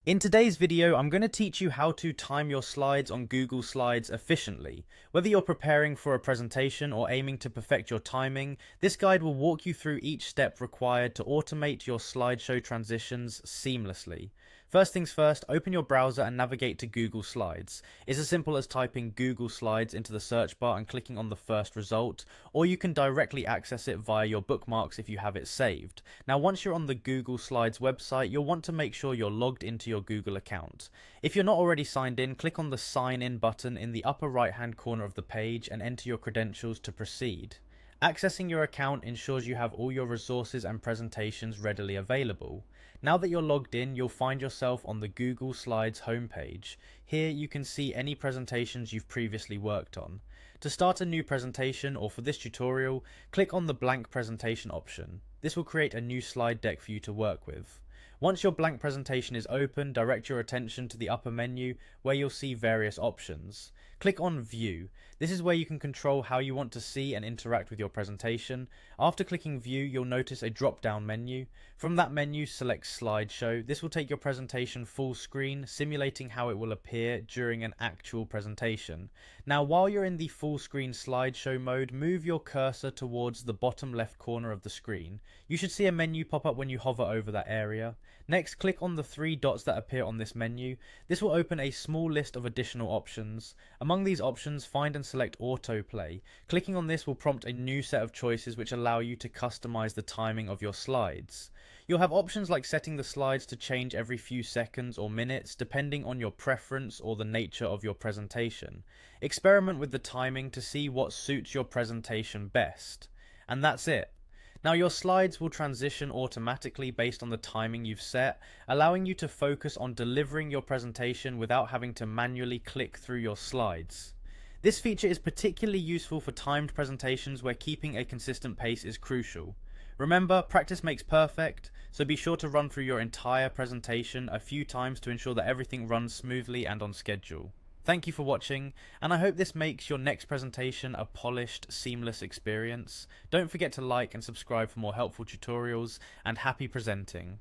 In today's video, I'm going to teach you how to time your slides on Google Slides efficiently. Whether you're preparing for a presentation or aiming to perfect your timing, this guide will walk you through each step required to automate your slideshow transitions seamlessly. First things first, open your browser and navigate to Google Slides. It's as simple as typing Google Slides into the search bar and clicking on the first result, or you can directly access it via your bookmarks if you have it saved. Now, once you're on the Google Slides website, you'll want to make sure you're logged into your Google account. If you're not already signed in, click on the Sign In button in the upper right hand corner of the page and enter your credentials to proceed. Accessing your account ensures you have all your resources and presentations readily available. Now that you're logged in, you'll find yourself on the Google Slides homepage. Here you can see any presentations you've previously worked on. To start a new presentation, or for this tutorial, click on the blank presentation option. This will create a new slide deck for you to work with. Once your blank presentation is open, direct your attention to the upper menu where you'll see various options. Click on View. This is where you can control how you want to see and interact with your presentation. After clicking View, you'll notice a drop-down menu. From that menu, select Slideshow. This will take your presentation full screen, simulating how it will appear during an actual presentation. Now, while you're in the full screen slideshow mode, move your cursor towards the bottom left corner of the screen. You should see a menu pop up when you hover over that area. Next, click on the three dots that appear on this menu. This will open a small list of additional options. Among these options, find and select autoplay. Clicking on this will prompt a new set of choices which allow you to customize the timing of your slides. You'll have options like setting the slides to change every few seconds or minutes depending on your preference or the nature of your presentation. Experiment with the timing to see what suits your presentation best. And that's it. Now your slides will transition automatically based on the timing you've set, allowing you to focus on delivering your presentation without having to manually click through your slides. This feature is particularly useful for timed presentations where keeping a consistent pace is crucial. Remember, practice makes perfect, so be sure to run through your entire presentation a few times to ensure that everything runs smoothly and on schedule. Thank you for watching, and I hope this makes your next presentation a polished, seamless experience. Don't forget to like and subscribe for more helpful tutorials, and happy presenting!